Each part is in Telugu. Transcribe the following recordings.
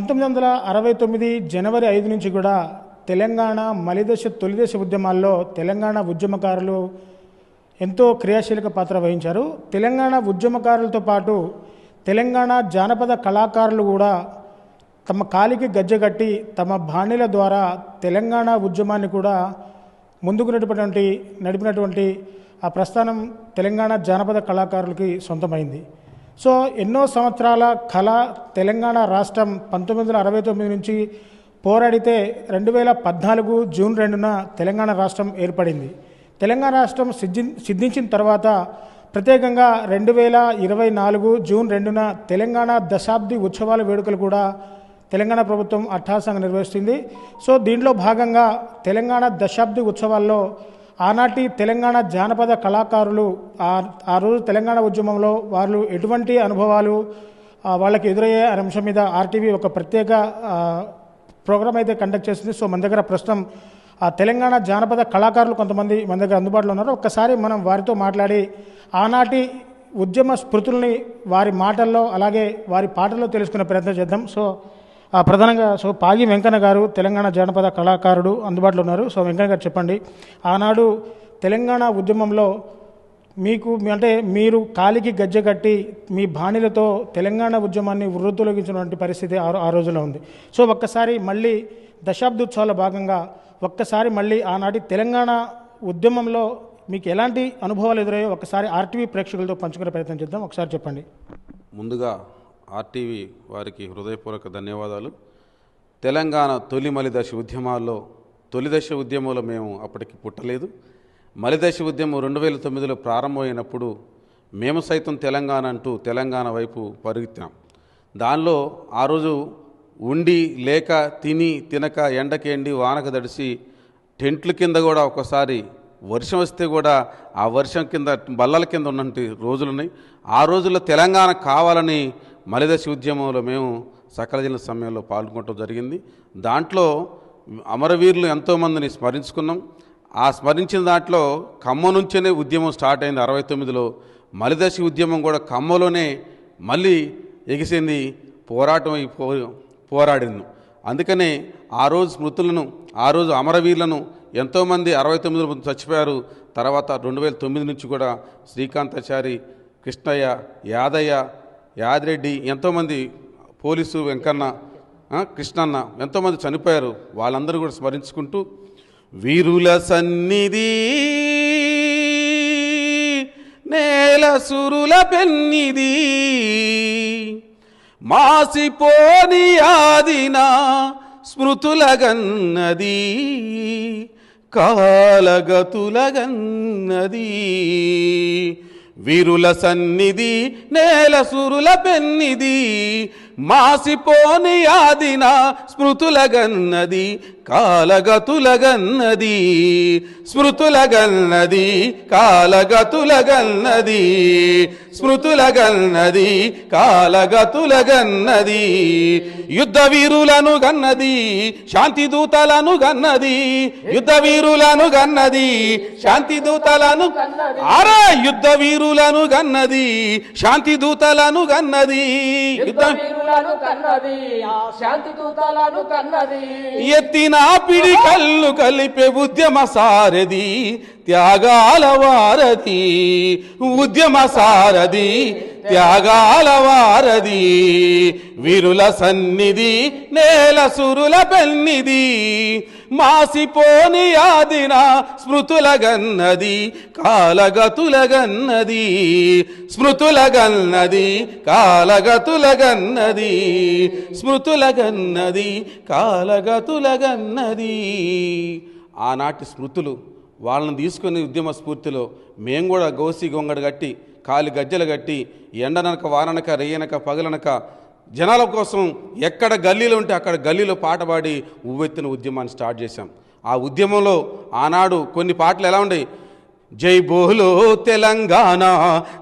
1969 జనవరి 5 నుంచి కూడా తెలంగాణ మలిదశ తొలిదశ ఉద్యమాల్లో తెలంగాణ ఉద్యమకారులు ఎంతో క్రియాశీలక పాత్ర వహించారు. తెలంగాణ ఉద్యమకారులతో పాటు తెలంగాణ జానపద కళాకారులు కూడా తమ కాలికి గజ్జెగట్టి తమ బాణీల ద్వారా తెలంగాణ ఉద్యమాన్ని కూడా ముందుకు నడిపినటువంటి ఆ ప్రస్థానం తెలంగాణ జానపద కళాకారులకి సొంతమైంది. సో ఎన్నో సంవత్సరాల కళ తెలంగాణ రాష్ట్రం 1969 నుంచి పోరాడితే 2014 జూన్ 2న తెలంగాణ రాష్ట్రం ఏర్పడింది. తెలంగాణ రాష్ట్రం సిద్ధించిన తర్వాత ప్రత్యేకంగా 2024 జూన్ 2న తెలంగాణ దశాబ్ది ఉత్సవాల వేడుకలు కూడా తెలంగాణ ప్రభుత్వం అట్టహాసంగా నిర్వహిస్తుంది. సో దీంట్లో భాగంగా తెలంగాణ దశాబ్ది ఉత్సవాల్లో ఆనాటి తెలంగాణ జానపద కళాకారులు ఆ రోజు తెలంగాణ ఉద్యమంలో వాళ్ళు ఎటువంటి అనుభవాలు వాళ్ళకి ఎదురయ్యే అనే అంశం మీద ఆర్టీవీ ఒక ప్రత్యేక ప్రోగ్రామ్ అయితే కండక్ట్ చేస్తుంది. సో మన దగ్గర ప్రస్తుతం ఆ తెలంగాణ జానపద కళాకారులు కొంతమంది మన దగ్గర అందుబాటులో ఉన్నారు. ఒక్కసారి మనం వారితో మాట్లాడి ఆనాటి ఉద్యమ స్మృతుల్ని వారి మాటల్లో అలాగే వారి పాటల్లో తెలుసుకునే ప్రయత్నం చేద్దాం. సో ప్రధానంగా పాగి వెంకన్న గారు తెలంగాణ జానపద కళాకారుడు అందుబాటులో ఉన్నారు. సో వెంకన్న గారు చెప్పండి, ఆనాడు తెలంగాణ ఉద్యమంలో మీరు కాలికి గజ్జె కట్టి మీ బాణీలతో తెలంగాణ ఉద్యమాన్ని వృద్ధులగించినటువంటి పరిస్థితి ఆ రోజుల్లో ఉంది. సో ఒక్కసారి మళ్ళీ దశాబ్ది ఉత్సవాల భాగంగా ఒక్కసారి మళ్ళీ ఆనాటి తెలంగాణ ఉద్యమంలో మీకు ఎలాంటి అనుభవాలు ఎదురయ్యో ఒక్కసారి ఆర్టీవీ ప్రేక్షకులతో పంచుకునే ప్రయత్నం చేద్దాం. ఒకసారి చెప్పండి. ముందుగా ఆర్టీవీ వారికి హృదయపూర్వక ధన్యవాదాలు. తెలంగాణ మలిదశ ఉద్యమాల్లో తొలిదశ ఉద్యమంలో మేము అప్పటికి పుట్టలేదు. మలిదశ ఉద్యమం 2009లో ప్రారంభమైనప్పుడు మేము సైతం తెలంగాణ అంటూ తెలంగాణ వైపు పరుగుతాం. దానిలో ఆ రోజు ఉండి లేక తినక ఎండకి ఎండి వానక దడిసి టెంట్ల కింద కూడా ఒకసారి వర్షం వస్తే కూడా ఆ వర్షం కింద బల్లల కింద ఉన్నటువంటి రోజులున్నాయి. ఆ రోజుల్లో తెలంగాణ కావాలని మలిదశ ఉద్యమంలో మేము సకల జిల్లా సమయంలో పాల్గొనడం జరిగింది. దాంట్లో అమరవీరులు ఎంతోమందిని స్మరించుకున్నాం. ఆ స్మరించిన దాంట్లో ఖమ్మం నుంచేనే ఉద్యమం స్టార్ట్ అయింది. 69లో మలిదశ ఉద్యమం కూడా ఖమ్మంలోనే మళ్ళీ ఎగిసింది, పోరాడింది. అందుకనే ఆ రోజు స్మృతులను ఆ రోజు అమరవీరులను ఎంతోమంది 69లో చచ్చిపోయారు. తర్వాత 2009 నుంచి కూడా శ్రీకాంతాచారి, కృష్ణయ్య, యాదిరెడ్డి ఎంతోమంది, పోలీసు వెంకన్న, కృష్ణన్న ఎంతోమంది చనిపోయారు. వాళ్ళందరూ కూడా స్మరించుకుంటూ వీరుల సన్నిధి నేల సురుల పెన్నిది మాసిపోని ఆదిన స్మృతులగన్నది కాలగతులగన్నది వీరుల సన్నిధి నేల సురుల పెన్నిది మాసిపోని ఆదిన స్మృతులగన్నది కాలగతులగన్నది స్మృతులగన్నది కాలగతులగన్నది స్మృతులగన్నది కాలగతులగన్నది యుద్ధ వీరులను గన్నది శాంతి దూతలను గన్నది యుద్ధ వీరులను గన్నది శాంతి దూతలను యుద్ధ వీరులను గన్నది శాంతి దూతలను గన్నది ఎత్తిన పిడి కళ్ళు కలిపే ఉద్యమ సారథి త్యాగాల వారధి ఉద్యమ సారథి త్యాగాల వారధి వీరుల సన్నిధి నేల సురుల పెన్నిది మాసిపోని ఆదిన స్మృతులగన్నది కాలగతులగన్నది స్మృతులగన్నది కాలగతులగన్నది స్మృతులగన్నది కాలగతులగన్నది. ఆనాటి స్మృతులు వాళ్ళని తీసుకుని ఉద్యమ స్ఫూర్తిలో మేము కూడా గోసి గొంగడు కట్టి కాలి గజ్జలు కట్టి ఎండనక వాననక రేయనక పగలనక జనాల కోసం ఎక్కడ గల్లీలో ఉంటే అక్కడ గల్లీలో పాట పాడి ఉవ్వెత్తిన ఉద్యమాన్ని స్టార్ట్ చేశాం. ఆ ఉద్యమంలో ఆనాడు కొన్ని పాటలు ఎలా ఉండేవి, జై బోలో తెలంగాణ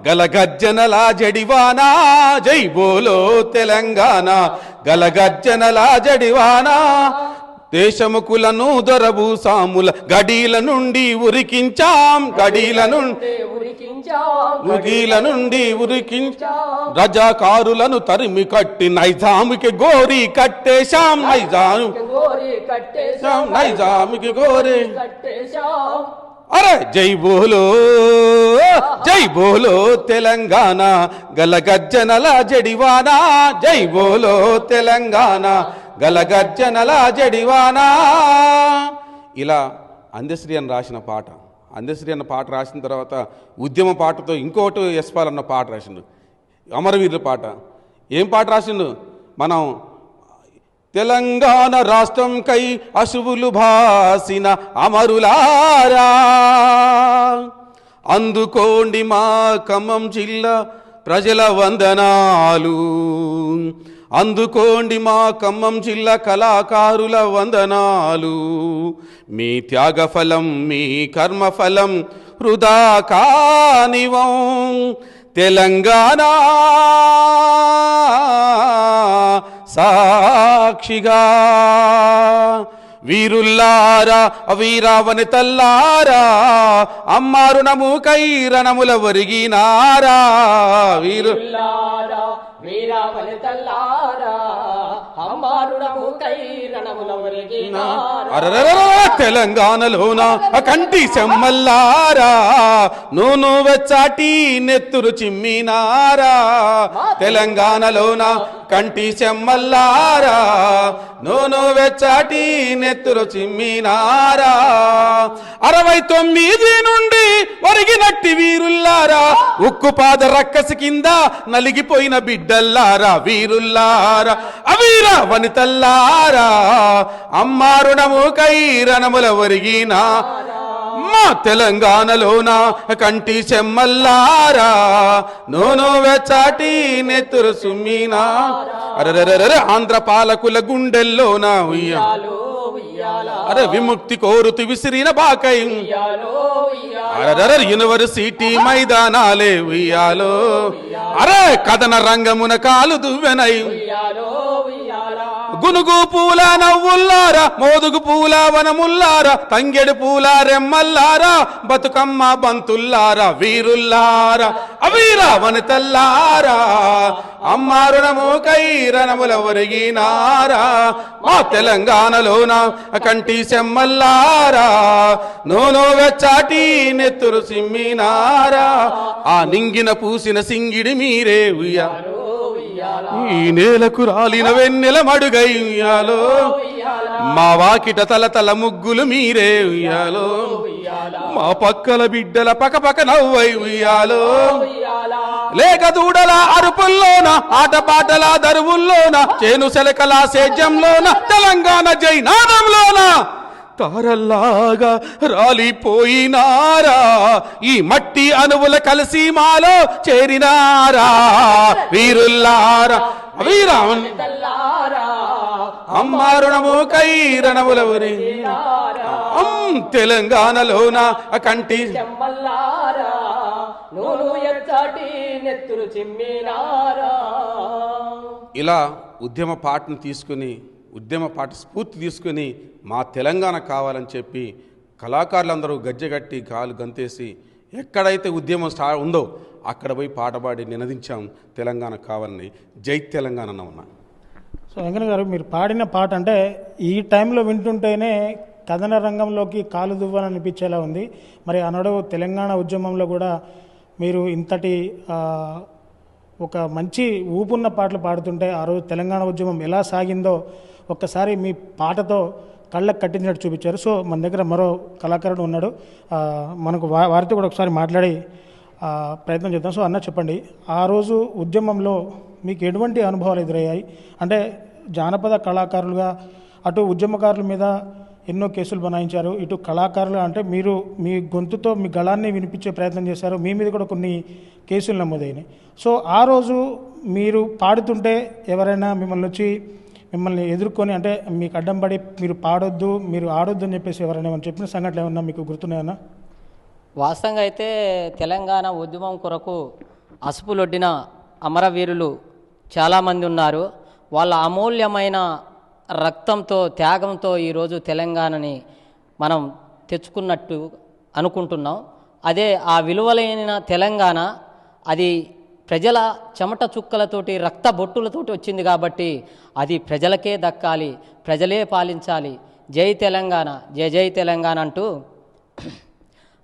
గలగజ్జనలా జడివానా జై బోలో తెలంగాణ గలగజ్జనలా జడివానా దేశముకులను దొరబు సాముల గడీల నుండి ఉరికించాం, గడీల నుండి ఉరికించాం, రజాకారులను తరిమి కట్టి నైజాముకి గోరి కట్టేశాం, నైజాముకి గోరి అరే జై బోలో తెలంగాణ గలగజ్జనల జడివానా, జై బోలో తెలంగాణ గలగజ్జనల జడివానా. ఇలా అందశ్రీ అని రాసిన పాట. అందశ్రీ అన్న పాట రాసిన తర్వాత ఉద్యమ పాటతో ఇంకోటి యశ్పాల్ అన్న పాట రాసిండు, అమరవీరుల పాట. ఏం పాట రాసిండు? మనం తెలంగాణ రాష్ట్రం కై అశువులు భాసిన అమరులారా, అందుకోండి మా ఖమ్మం జిల్లా ప్రజల వందనాలు, అందుకోండి మా ఖమ్మం జిల్లా కళాకారుల వందనాలు. మీ త్యాగఫలం మీ కర్మఫలం వృధా కానివం. తెలంగాణ సాక్షిగా వీరుల్లారా వీరావనితల్లారా, అమ్మారుణము కైరణముల వరిగినారా. వీరుల్లారా వీరావనితల్లారా, అమ్మారుణము కైరణముల వరిగినారా. తెలంగాణలోన కంటి సెమ్మల్లారా, నూనె వెచ్చాటి నెత్తురు చిమ్మినారా. తెలంగాణలోన కంటి సెమ్మల్లారా, నూనె వెచ్చాటి నెత్తురు చిమ్మినారా. 69 నుండి వరిగినట్టి వీరుల్లారా, ఉక్కుపాద రక్కసి కింద నలిగిపోయిన బిడ్డల్లారా. వీరుల్లారా అవీరా వనితల్లారా, అమ్మారుణము కైరణముల వరిగినా మా తెలంగాణలోన కంటి చెమ్మల్లారా, నూనె వెచ్చాటి నెత్తురు సుమ్మినా. అరే ఆంధ్ర పాలకుల గుండెల్లోన ఉయ్యాలో, అరే విముక్తి కోరుతు విసిరిన బాకై, అరే యూనివర్సిటీ మైదానాలే ఉయ్యాలో, అరే కథన రంగమున కాలు దువ్వెనై. గునుగు పూల నవ్వుల్లారా, మోదుగు పూల వనముల్లారా, తంగెడు పూల రెమ్మల్లారా, బతుకమ్మ బంతుల్లారా. వీరుల్లారా అవీరా వనితల్లారా, అమ్మారుణము కైరణముల వరిగినారా. మా తెలంగాణలోన కంటి సెమ్మల్లారా, నూనె వెచ్చాటి నెత్తురు సిమ్మినారా. ఆ నింగిన పూసిన సింగిడి మీరే ఉయ్యాలో, ఈ నేలకు రాలిన వెన్నెల మడుగై ఉయ్యాలో. మా వాకిట తల తల ముగ్గులు మీరే ఉయ్యాలో, మా పక్కల బిడ్డల పకపక నవ్వై ఉయ్యాలో. లేక దూడల అరుపుల్లోన ఆటపాటల దరువుల్లోన చేను సెలకల సేద్యంలోన తెలంగాణ జైనాదంలోన తారల్లాగా రాలిపోయినారా. ఈ మట్టి అణువుల కలిసి మాలో చేరినారా. వీరుల్లారా వీరావనితల్లారా, అమ్మారుణము కైరణముల వరిగినారా. తెలంగాణలోన కంటి చెమ్మల్లారా, నూనె వెచ్చాటి నెత్తురు చిమ్మినారా. ఇలా ఉద్యమ పాటను తీసుకుని, ఉద్యమ పాట స్ఫూర్తి తీసుకుని మా తెలంగాణ కావాలని చెప్పి కళాకారులందరూ గజ్జెగట్టి కాలు గంతేసి ఎక్కడైతే ఉద్యమం ఉందో అక్కడ పోయి పాట పాడి నినదించాం తెలంగాణ కావాలని. జై తెలంగాణ అన్న ఉన్నా. సో వెంకన్న గారు, మీరు పాడిన పాట అంటే ఈ టైంలో వింటుంటేనే కథన రంగంలోకి కాలు దువ్వాలని అనిపించేలా ఉంది. మరి ఆనాడు తెలంగాణ ఉద్యమంలో కూడా మీరు ఇంతటి ఒక మంచి ఊపున్న పాటలు పాడుతుంటే ఆ రోజు తెలంగాణ ఉద్యమం ఎలా సాగిందో ఒక్కసారి మీ పాటతో కళ్ళకు కట్టించినట్టు చూపించారు. సో మన దగ్గర మరో కళాకారుడు ఉన్నాడు, మనకు వారితో కూడా ఒకసారి మాట్లాడి ప్రయత్నం చేద్దాం. సో అన్న, చెప్పండి, ఆ రోజు ఉద్యమంలో మీకు ఎటువంటి అనుభవాలు ఎదురయ్యాయి? అంటే జానపద కళాకారులుగా అటు ఉద్యమకారుల మీద ఎన్నో కేసులు బనాయించారు, ఇటు కళాకారులు అంటే మీరు మీ గొంతుతో మీ గళాన్ని వినిపించే ప్రయత్నం చేశారు, మీ మీద కూడా కొన్ని కేసులు నమోదైనాయి. సో ఆ రోజు మీరు పాడుతుంటే ఎవరైనా మిమ్మల్ని ఎదుర్కొని అంటే మీకు అడ్డం పడి మీరు పాడొద్దు, మీరు ఆడొద్దు అని చెప్పేసి ఎవరైనా చెప్పిన సంఘటనలు ఏమన్నా మీకు గుర్తున్నాయన్నా? వాస్తవంగా అయితే తెలంగాణ ఉద్యమం కొరకు అసుపులొడ్డిన అమరవీరులు చాలామంది ఉన్నారు. వాళ్ళ అమూల్యమైన రక్తంతో త్యాగంతో ఈరోజు తెలంగాణని మనం తెచ్చుకున్నట్టు అనుకుంటున్నాం. అదే ఆ విలువలైన తెలంగాణ అది ప్రజల చెమట చుక్కలతోటి రక్త బొట్టులతోటి వచ్చింది కాబట్టి అది ప్రజలకే దక్కాలి, ప్రజలే పాలించాలి. జై తెలంగాణ, జై జై తెలంగాణ అంటూ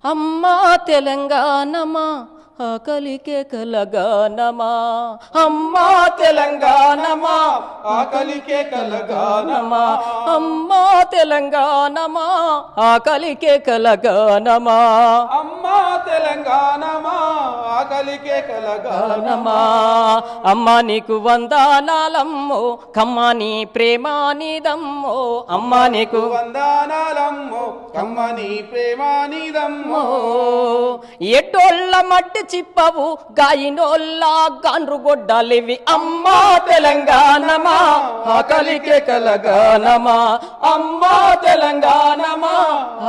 అమ్మా తెలంగాణమా ఆకలికే కలగానమా, అమ్మా తెలంగాణమా ఆకలికే కలగానమా, అమ్మా తెలంగాణమా ఆకలికే కలగానమా, అమ్మా తెలంగాణమా ఆకలికే కలగానమా. అమ్మా నీకు వందనాలమ్మో కమ్మా నీ ప్రేమ నీదమ్మో, అమ్మా నీకు వందనాలమ్మో కమ్మని ప్రేమ నీదమ్మో. ఎటోళ్ళ మట్టి చిప్పవు గాయినోళ్ళ గాండ్రు గొడ్డలివి, అమ్మా తెలంగాణమా ఆకలికే కలగానమా, అమ్మా తెలంగాణమా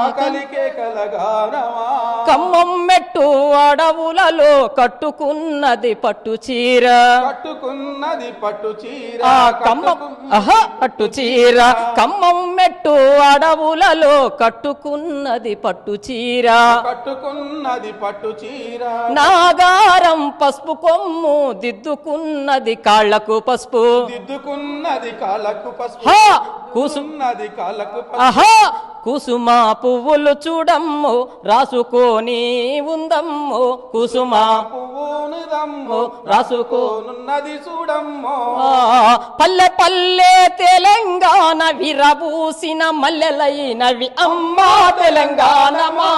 ఆకలికే కలగానమా. ఖమ్మం మెట్టు అడవులలో కట్టుకున్నది పట్టు చీర, కట్టుకున్నది పట్టు చీర, ఖమ్మం పట్టు చీర, ఖమ్మం మెట్టు అడవులలో కట్టుకున్నది పట్టు చీర, కట్టుకున్నది పట్టు చీర. నాగారం పసుపు కొమ్ము దిద్దుకున్నది కాళ్లకు పసుపు, దిద్దుకున్నది కాళ్ళకు పసుపు, కూసున్నది కాళ్ళకు ఆహా కుసుమ పువ్వులు చూడమ్ము రాసుకొని ఉందమ్ము, కుసుమ పువ్వునుదమ్ము రాసుకోనున్నది చూడమ్మో. పల్లె పల్లె తెలంగాణ విరబూసిన మల్లెలైనవి, అమ్మా తెలంగాణమా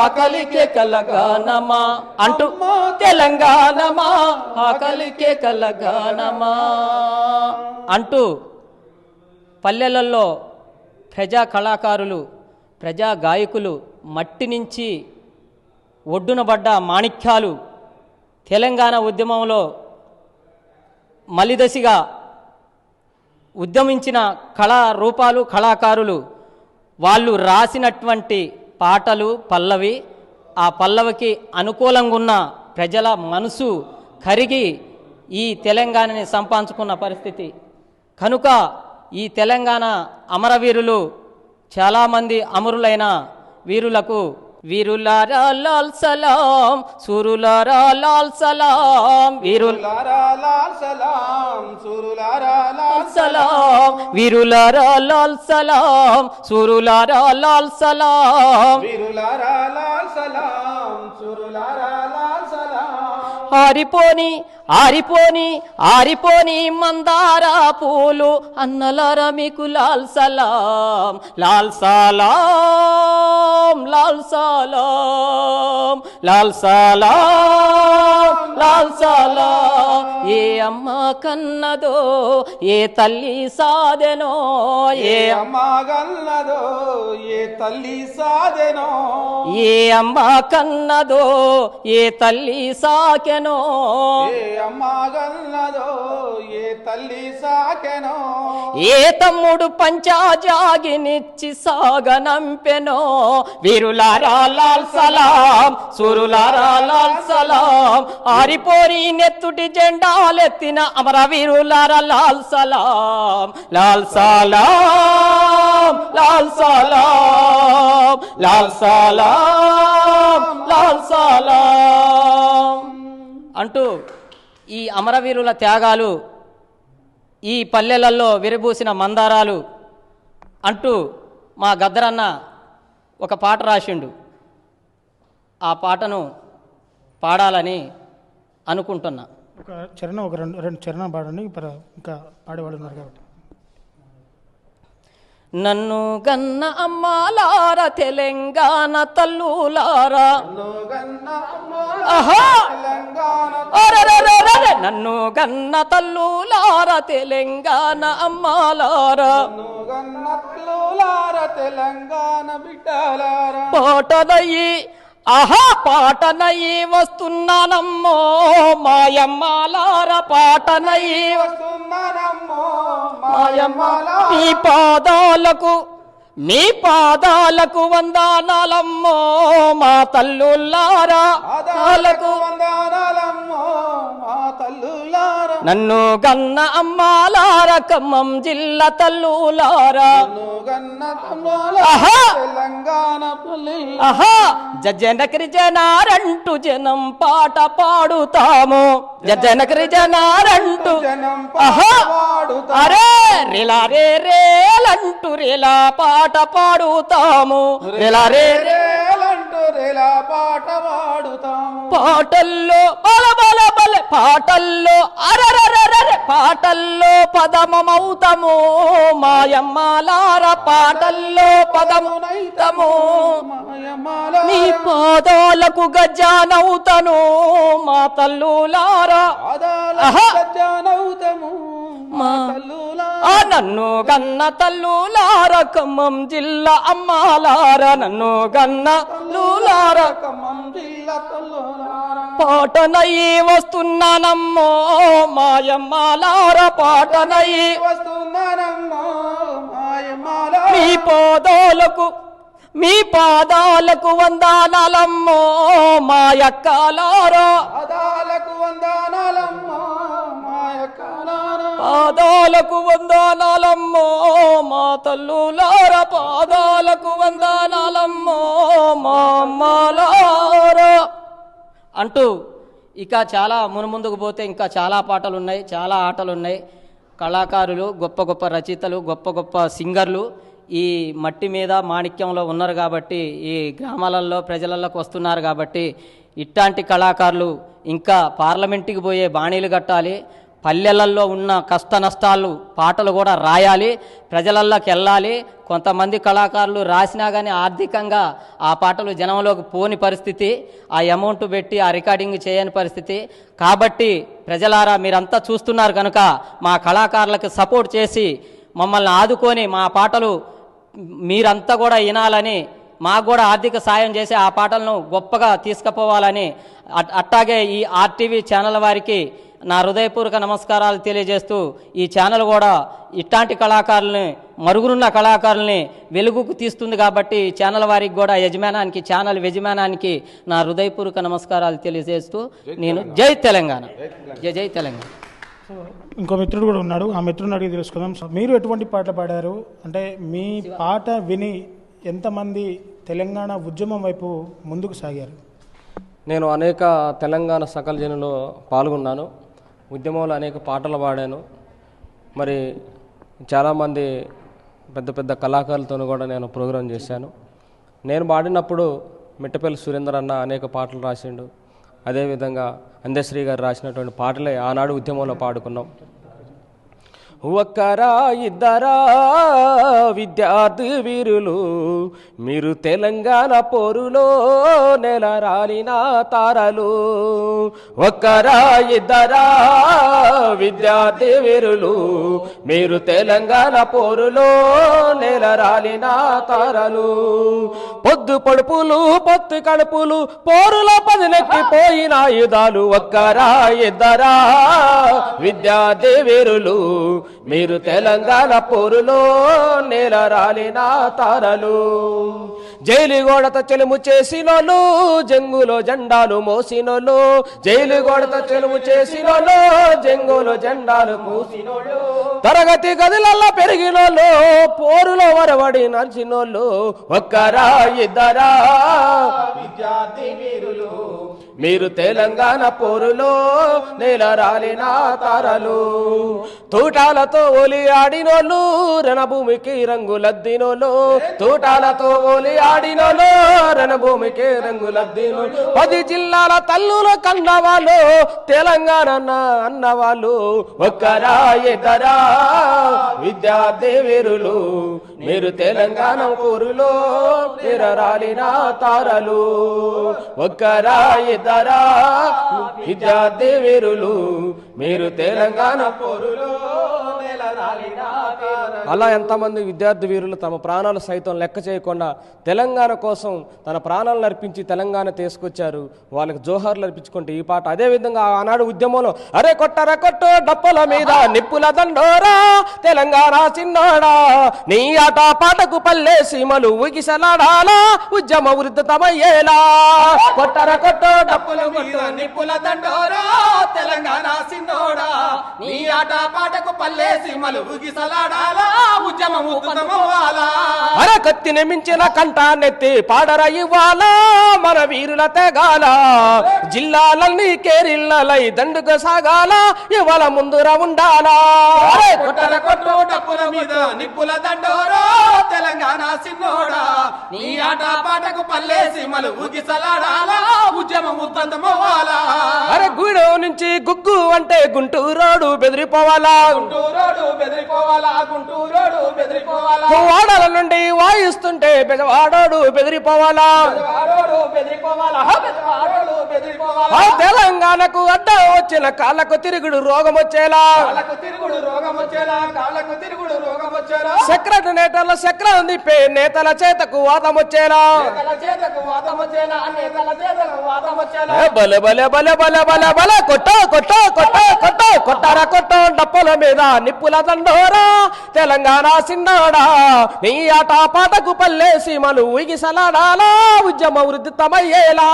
ఆకలికే కలగానమా అంటూ తెలంగాణమా ఆకలికే కలగానమా అంటూ పల్లెలలో ప్రజా కళాకారులు, ప్రజా గాయకులు మట్టి నుంచి ఒడ్డునబడ్డ మాణిక్యాలు తెలంగాణ ఉద్యమంలో మలిదశిగా ఉద్యమించిన కళారూపాలు, కళాకారులు వాళ్ళు రాసినటువంటి పాటలు పల్లవి, ఆ పల్లవికి అనుకూలంగా ఉన్న ప్రజల మనసు కరిగి ఈ తెలంగాణని సంపాదించుకున్న పరిస్థితి. కనుక ఈ తెలంగాణ అమరవీరులు చాలామంది అమరులైన వీరులకు వీరులారా లాల్ సలాం, సూరులారా లాల్ సలాం, వీరులారా లాల్ సలాం, సూరులారా లాల్ సలాం, వీరులారా లాల్ సలాం, సూరులారా లాల్ సలాం, వీరులారా లాల్ సలాం, సూరులారా లాల్ సలాం. ఆరిపోని ఆరిపోని ఆరిపోని మందార పూలు అన్నలారా మీకు లాల్ సలాం, లాల్ సలాం, లాల్ సలాం, లాల్ సలాం, లాల్ సలాం. ఏ అమ్మ కన్నదో ఏ తల్లి సాదెనో, ఏ అమ్మ గన్నదో ఏ తల్లి సాదెనో, ఏ అమ్మ కన్నదో ఏ తల్లి సాకెనో, ఏ అమ్మ గన్నదో ఏ తల్లి సాకెనో, ఏ తమ్ముడు పంచాజాగినిచ్చి సాగనంపెనో. వీరులారా లాల్ సలాం, సూరులారా లాల్ సలాం, ఆరిపోరి నెత్తుటి జెండాలెత్తిన అమరవీరులారా లాల్ సలాం, లాల్ సలాం, లాల్ సలాం, లాల్ సలాం, లాల్ సలాం అంటూ ఈ అమరవీరుల త్యాగాలు, ఈ పల్లెలలో విరబూసిన మందారాలు అంటూ మా గద్దరన్న ఒక పాట రాసిండు. ఆ పాటను పాడాలని అనుకుంటున్నా. ఒక చరణం, ఒక రెండు చరణం పాడండి, ఇంకా పాడేవాళ్ళు ఉన్నారు కాబట్టి. నన్ను గన్న అమ్మాలార తెలంగాణ తల్లులారా, నన్ను గన్న తల్లులార తెలంగాణ అమ్మాలారా, తెలంగాణ బిడ్డలారా, పాటనయ్యి పాటనయ్యి వస్తున్నానమ్మో మాయమ్మాలార, పాటనయ్యి వస్తున్నానమ్మో మాయమ్మాలార, మీ పాదాలకు వందనాలమ్మో మా తల్లులారా, వందనాలమ్మో మా తల్లులారా, నన్ను గన్న అమ్మాలార ఖమ్మం జిల్లా తల్లులారా ఆహా ఆహా జనకరి జనారంటూ జనం పాట పాడుతాము జనకరి జనారంటూ ఆహా అరే రేలా రే రేలంటూ రేలా పాట పాడుతాము రేలా రే రేలంటూ రేలా పాట పాడుతాము పాటల్లో బల బల బల పాటల్లో అరరరరరే పాటల్లో పదమమౌతము మాయమ్మాలార పాటల్లో పదమునైతము నీ పాదాలకు గజ్జానౌతను మా తల్లులారా నన్ను గన్న తల్లులార ఖమ్మం జిల్లా అమ్మాలార నన్ను గన్న తల్లులార ఖమ్మం జిల్లా పాటనయ్యి వస్తున్నానమ్మో మాయమ్మాలార పాటనయ్యి వస్తున్నానమ్మో మీ పాదాలకు వందనాలమ్మో మా యక్కలారా పాదాలకు వందనాలమ్మో మా తల్లులారా పాదాలకు వందనాలమ్మో మా అమ్మలారా అంటూ ఇక చాలా మునుముందుకు పోతే ఇంకా చాలా పాటలు ఉన్నాయి, చాలా ఆటలు ఉన్నాయి. కళాకారులు, గొప్ప గొప్ప రచయితలు, గొప్ప గొప్ప సింగర్లు ఈ మట్టి మీద మాణిక్యంలో ఉన్నారు కాబట్టి, ఈ గ్రామాలలో ప్రజలలోకి వస్తున్నారు కాబట్టి ఇట్లాంటి కళాకారులు ఇంకా పార్లమెంటుకి పోయే బాణీలు కట్టాలి. పల్లెలలో ఉన్న కష్ట నష్టాలు పాటలు కూడా రాయాలి, ప్రజలలోకి వెళ్ళాలి. కొంతమంది కళాకారులు రాసినా కానీ ఆర్థికంగా ఆ పాటలు జనంలోకి పోని పరిస్థితి, ఆ అమౌంట్ పెట్టి ఆ రికార్డింగ్ చేయని పరిస్థితి. కాబట్టి ప్రజలారా మీరంతా చూస్తున్నారు కనుక మా కళాకారులకు సపోర్ట్ చేసి మమ్మల్ని ఆదుకొని మా పాటలు మీరంతా కూడా వినాలని, మాకు కూడా ఆర్థిక సాయం చేసి ఆ పాటలను గొప్పగా తీసుకుపోవాలని, అట్టాగే ఈ ఆర్టీవీ ఛానల్ వారికి నా హృదయపూర్వక నమస్కారాలు తెలియజేస్తూ, ఈ ఛానల్ కూడా ఇట్లాంటి కళాకారుల్ని, మరుగునున్న కళాకారుల్ని వెలుగుకు తీస్తుంది కాబట్టి ఈ ఛానల్ వారికి కూడా ఛానల్ యజమానానికి నా హృదయపూర్వక నమస్కారాలు తెలియజేస్తూ నేను జై తెలంగాణ, జై తెలంగాణ. ఇంకో మిత్రుడు కూడా ఉన్నాడు, ఆ మిత్రుడిని అడిగి తెలుసుకుందాం. మీరు ఎటువంటి పాటలు పాడారు, అంటే మీ పాట విని ఎంతమంది తెలంగాణ ఉద్యమం వైపు ముందుకు సాగారు? నేను అనేక తెలంగాణ సకల జనులో పాల్గొన్నాను, ఉద్యమంలో అనేక పాటలు పాడాను. మరి చాలామంది పెద్ద పెద్ద కళాకారులతో కూడా నేను ప్రోగ్రాం చేశాను. నేను పాడినప్పుడు మిట్టపల్లి సురేందర్ అన్న అనేక పాటలు రాసిండు. అదేవిధంగా అందశ్రీ గారు రాసినటువంటి పాటలే ఆనాడు ఉద్యమంలో పాడుకున్నాం. ఒక్కరా ఇద్దరా విద్యార్థి వీరులు, మీరు తెలంగాణ పోరులో నెల రాలిన తారలు. ఒక్కరా ఇద్దరా విద్యార్థి వీరులు, మీరు తెలంగాణ పోరులో నెల రాలిన తారలు. పొద్దు పడుపులు పొత్తు కడుపులు పోరులో పదిలెక్కిపోయిన ఆయుధాలు. ఒక్కరా ఇద్దరా విద్యార్థి వీరులు, మీరు తెలంగాణ పోరులో నేల రాలిన తారలు. జైలు గోడత చెలుము చేసినోళ్ళు, జంగులో జెండాలు మోసినోళ్ళు. జైలు గోడత చెలుము చేసినోళ్ళు, జంగులో జెండాలు మోసినోళ్ళు. తరగతి గదులల్లో పెరిగినోళ్ళు, పోరులో వరవడి నడిచినోళ్ళు. ఒక్కరా ఇద్దరా విద్యార్థి వీరులు, మీరు తెలంగాణ పోరులో నేల రాలిన తారలు. తూటాలతో ఒలి ఆడినోళ్ళు, రణభూమికి రంగులద్దినోళ్ళు. తూటాలతో ఒలి ఆడినోళ్ళు, రణభూమికి రంగులద్దినోళ్ళు. 10 జిల్లాల తల్లులు కన్నవాళ్ళు, తెలంగాణ అన్నవాళ్ళు. ఒక్కరా ఇద్దరా విద్యార్థి వీరులు, మీరు తెలంగాణ పోరులో నేల రాలిన తారలు. ఒక్కరా ఇద్దరా విద్యార్థి వీరులు, మీరు తెలంగాణ పోరులో నెల రాలిన అలా ఎంతమంది విద్యార్థి వీరులు తమ ప్రాణాలు సైతం లెక్క చేయకుండా తెలంగాణ కోసం తన ప్రాణాలను అర్పించి తెలంగాణ తీసుకొచ్చారు. వాళ్ళకి జోహార్లు అర్పించుకుంటే ఈ పాట. అదేవిధంగా ఆనాడు ఉద్యమంలో అరే కొట్టర కొట్టు డప్పుల మీద నిప్పుల దండోరా తెలంగాణ చిన్నోడా నీ ఆట పాటకు పల్లె సీమలు ఊగిసలాడాలా ఉద్యమ ఉధృతమయ్యేలా. కొట్టర కొట్టు డప్పుల మీద నిప్పుల దండోరా తెలంగాణ చిన్నోడా నీ ఆట పాటకు పల్లె సీమలు ఊగిసలాడాలా ఉద్యమం ఉధృతమవ్వాలా. అరే కత్తిని మించిన కంట నెత్తి పాడర ఇవ్వాలా మన వీరుల తెగాల జిల్లాలన్నీ కేరిళ్ళలై దండుగా సాగాల ఇవాళ ముందురా ఉండాలా. కొట్టర కొట్టు డప్పుల మీద నిప్పుల దండోరా తెలంగాణ చిన్నోడా నీ ఆట పాటకు పల్లె సీమలు ఊగిసలాడాలా ఉద్యమం ఉధృతమవ్వాలా. అరే గూడెం నుంచి గుగ్గు అంటే గుంటూరోడు బెదిరిపోవాలా. గుంటూరోడు బెదిరిపోవాలా గుంటూరోడు బెదిరిపోవాలా. వాడల నుండి వాయిస్తుంటే బెజవాడోడు బెదిరిపోవాలా. బెజవాడోడు బెదిరిపోవాలా బెజవాడోడు బెదిరిపోవాలా. తెలంగాణకు అడ్డ వచ్చిన కాళ్ళకు తిరుగుడు రోగం వచ్చేలా. కాళ్ళకు తిరుగుడు రోగం వచ్చేలా కాళ్ళకు తిరుగుడు రోగం వచ్చేలా. సెక్రటరీ నేతల చక్రం తిప్పే నేతల చేతకు వాతం వచ్చేలా. నేతల చేతకు వాతం వచ్చేలా నేతల చేతకు వాతం వచ్చేలా. బలే బలే బలే బలే బలే బలే కొట్టో కొట్టో కొట్టో కొట్టో కొట్టారా కొట్టో డప్పుల మీద నిప్పుల దండోరా తెలంగాణ సిన్నోడా నీ ఆట పాటకు పల్లె సీమలు ఊగిసలాడాలా ఉద్యమ ఉధృతమయ్యేలా.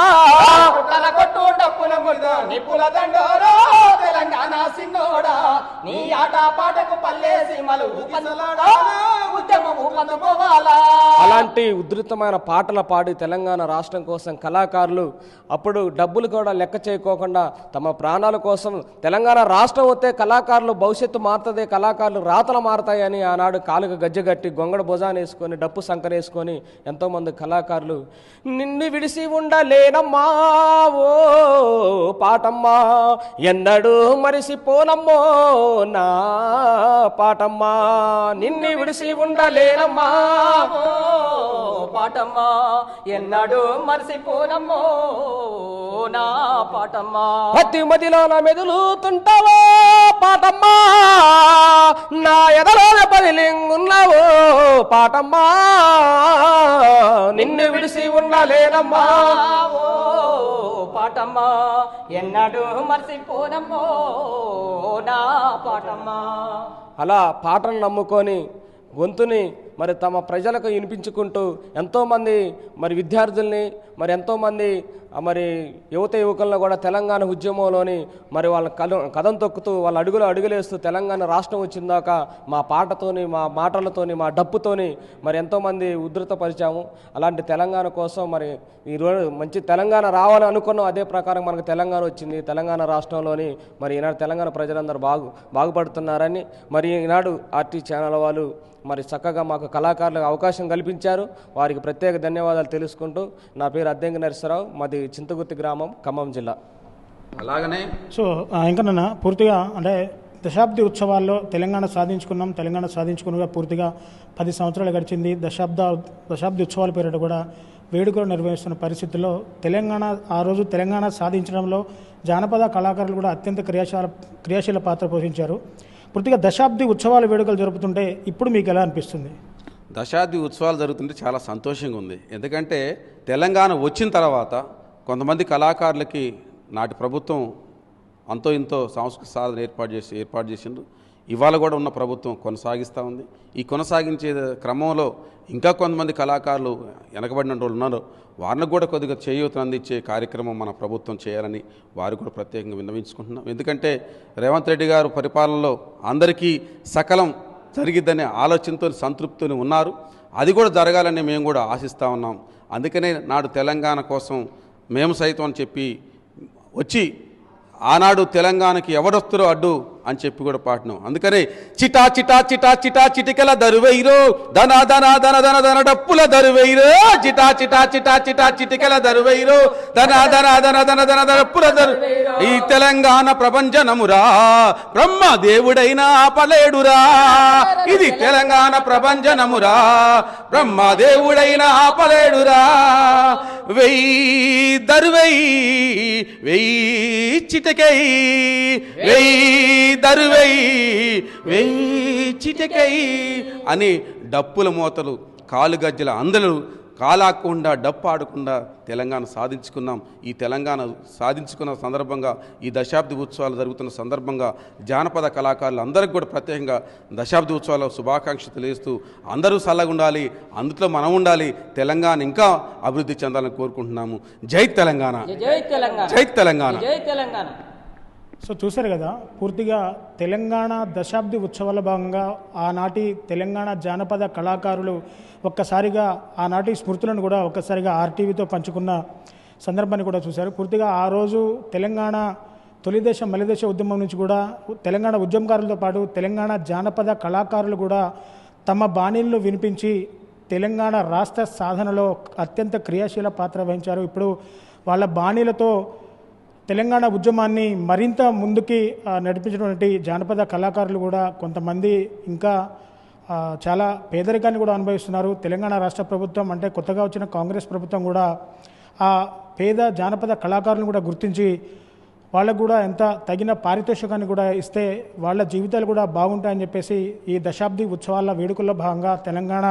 కొట్టల కొట్టు డప్పుల మీద నిప్పుల దండోరా తెలంగాణ సిన్నోడా నీ ఆట పాటకు పల్లె సీమలు ఊగిసలాడాలా ఉద్యమం ఉధృతమవ్వాలా. అలాంటి ఉధృతమైన పాటలు పాడి తెలంగాణ రాష్ట్రం కోసం కళాకారులు అప్పుడు డబ్బులు కూడా లెక్క చేయకోకుండా తమ ప్రాణాల కోసం తెలంగాణ రాష్ట్రం వస్తే కళాకారులు భవిష్యత్తు మారుతుంది, కళాకారులు రాతలు మారుతాయని ఆనాడు కాలుగా గజ్జగట్టి గొంగడ భుజాన్ని వేసుకొని డప్పు సంకరేసుకొని ఎంతోమంది కళాకారులు నిన్ను విడిసి ఉండలేనమ్మా ఓ పాటమ్మా ఎన్నడూ మరిసిపోనమ్మో నా పాటమ్మా నిన్ను విడిసి ఉండలేనమ్మా ఓ పాటమ్మా ఎన్నడూ మర్చిపోనమ్మో నా పాటమ్మా. ప్రతి మదిలో నా మెదులుతుంటావో పాటమ్మా నా ఎదలోన పదిలింగున్నావో పాటమ్మా నిన్ను విడిసి ఉండలేనమ్మా ఓ పాటమ్మా ఎన్నడూ మర్చిపోనమ్మో నా పాటమ్మా. అలా పాటను నమ్ముకొని గొంతుని మరి తమ ప్రజలకు వినిపించుకుంటూ ఎంతోమంది మరి విద్యార్థుల్ని మరి ఎంతోమంది మరి యువత యువకులను కూడా తెలంగాణ ఉద్యమంలోని మరి వాళ్ళ కథం తొక్కుతూ వాళ్ళ అడుగులేస్తూ తెలంగాణ రాష్ట్రం వచ్చిందాక మా పాటతోని మా మాటలతోని మా డప్పుతోని మరి ఎంతోమంది ఉధృతపరిచాము. అలాంటి తెలంగాణ కోసం మరి ఈరోజు మంచి తెలంగాణ రావాలని అనుకున్నాం. అదే ప్రకారం మనకు తెలంగాణ వచ్చింది. తెలంగాణ రాష్ట్రంలోని మరి ఈనాడు తెలంగాణ ప్రజలందరూ బాగుపడుతున్నారని మరి ఈనాడు ఆర్టీ ఛానల్ వాళ్ళు మరి చక్కగా మాకు కళాకారులకు అవకాశం కల్పించారు. వారికి ప్రత్యేక ధన్యవాదాలు తెలుసుకుంటూ నా పేరు అద్దెంగి నరసరావు, మాది చింతగుర్తి గ్రామం, ఖమ్మం జిల్లా. అలాగనే సో ఇంకా నన్న పూర్తిగా అంటే దశాబ్ది ఉత్సవాల్లో తెలంగాణ సాధించుకున్నగా పూర్తిగా 10 సంవత్సరాలు గడిచింది. దశాబ్ది ఉత్సవాల పేరిట కూడా వేడుకలు నిర్వహిస్తున్న పరిస్థితుల్లో ఆ రోజు తెలంగాణ సాధించడంలో జానపద కళాకారులు కూడా అత్యంత క్రియాశీల పాత్ర పోషించారు. పూర్తిగా దశాబ్ది ఉత్సవాల వేడుకలు జరుపుతుంటే ఇప్పుడు మీకు ఎలా అనిపిస్తుంది? దశాబ్ది ఉత్సవాలు జరుగుతుంటే చాలా సంతోషంగా ఉంది. ఎందుకంటే తెలంగాణ వచ్చిన తర్వాత కొంతమంది కళాకారులకి నాటి ప్రభుత్వం అంతో ఇంతో సాంస్కృతిక సాధన ఏర్పాటు చేసిండ్రు. ఇవాళ కూడా ఉన్న ప్రభుత్వం కొనసాగిస్తూ ఉంది. ఈ కొనసాగించే క్రమంలో ఇంకా కొంతమంది కళాకారులు వెనకబడిన వాళ్ళు ఉన్నారు. వారిని కూడా కొద్దిగా చేయూతను అందించే కార్యక్రమం మన ప్రభుత్వం చేయాలని వారు కూడా ప్రత్యేకంగా విన్నవించుకుంటున్నాం. ఎందుకంటే రేవంత్ రెడ్డి గారు పరిపాలనలో అందరికీ సకలం జరిగిద్దనే ఆలోచనతో సంతృప్తిని ఉన్నారు. అది కూడా జరగాలని మేము కూడా ఆశిస్తూ ఉన్నాం. అందుకనే నాడు తెలంగాణ కోసం మేము సైతం అని చెప్పి వచ్చి ఆనాడు తెలంగాణకి ఎవరొస్తారో అడ్డు అని చెప్పి కూడా పాడినాం. అందుకనే చిటా చిటా చిటా చిటా చిటికల దరువైరో ధన ధన ధన ధన ధన డప్పుల దరువైరో చిటా చిటా చిటా చిటా చిటికల దరువైరో ధన ధన ధన ధన ధన డప్పుల దరు ఈ తెలంగాణ ప్రపంచనమురా బ్రహ్మ దేవుడైనా ఆపలేడురా. ఇది తెలంగాణ ప్రపంచనమురా బ్రహ్మ దేవుడైనా ఆపలేడురా. వెయ్యి చిటకై వెయ్యి చిటకై అని డప్పుల మోతలు కాలు గజ్జల అందరూ కాలాకుండా డప్పు ఆడకుండా తెలంగాణ సాధించుకున్నాం. ఈ తెలంగాణ సాధించుకున్న సందర్భంగా ఈ దశాబ్ది ఉత్సవాలు జరుగుతున్న సందర్భంగా జానపద కళాకారులు అందరికీ కూడా ప్రత్యేకంగా దశాబ్ది ఉత్సవాల శుభాకాంక్షలు తెలియజేస్తూ అందరూ చల్లగా ఉండాలి, అందులో మనం ఉండాలి, తెలంగాణ ఇంకా అభివృద్ధి చెందాలని కోరుకుంటున్నాము. జై తెలంగాణ, జై తెలంగాణ, జై తెలంగాణ, జై తెలంగాణ. సో చూశారు కదా, పూర్తిగా తెలంగాణ దశాబ్ది ఉత్సవాల భాగంగా ఆనాటి తెలంగాణ జానపద కళాకారులు ఒక్కసారిగా ఆనాటి స్మృతులను కూడా ఒక్కసారిగా ఆర్టీవీతో పంచుకున్న సందర్భాన్ని కూడా చూశారు. పూర్తిగా ఆ రోజు తెలంగాణ తొలిదశ మలిదశ ఉద్యమం నుంచి కూడా తెలంగాణ ఉద్యమకారులతో పాటు తెలంగాణ జానపద కళాకారులు కూడా తమ బాణీలను వినిపించి తెలంగాణ రాష్ట్ర సాధనలో అత్యంత క్రియాశీల పాత్ర వహించారు. ఇప్పుడు వాళ్ళ బాణీలతో తెలంగాణ ఉద్యమాన్ని మరింత ముందుకి నడిపించినటువంటి జానపద కళాకారులు కూడా కొంతమంది ఇంకా చాలా పేదరికాన్ని కూడా అనుభవిస్తున్నారు. తెలంగాణ రాష్ట్ర ప్రభుత్వం అంటే కొత్తగా వచ్చిన కాంగ్రెస్ ప్రభుత్వం కూడా ఆ పేద జానపద కళాకారులను కూడా గుర్తించి వాళ్ళకు కూడా ఎంత తగిన పారితోషికాన్ని కూడా ఇస్తే వాళ్ళ జీవితాలు కూడా బాగుంటాయని చెప్పేసి ఈ దశాబ్ది ఉత్సవాల వేడుకల్లో భాగంగా తెలంగాణ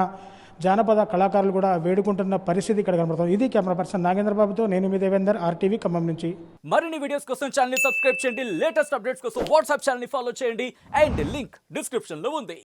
జానపద కళాకారులు కూడా వేడుకుంటున్న పరిస్థితి ఇక్కడ కనబడుతుంది. ఇది కెమెరా పర్సన్ నాగేంద్ర బాబుతో నేను మీ దేవేందర్, ఆర్టీవీ ఖమ్మం నుంచి. మరిన్ని వీడియోస్ కోసం ఛానల్ ని సబ్స్క్రైబ్ చేయండి, లేటెస్ట్ అప్డేట్స్ కోసం వాట్సాప్ ఛానల్ ని ఫాలో చేయండి అండ్ లింక్ డిస్క్రిప్షన్ లో ఉంది.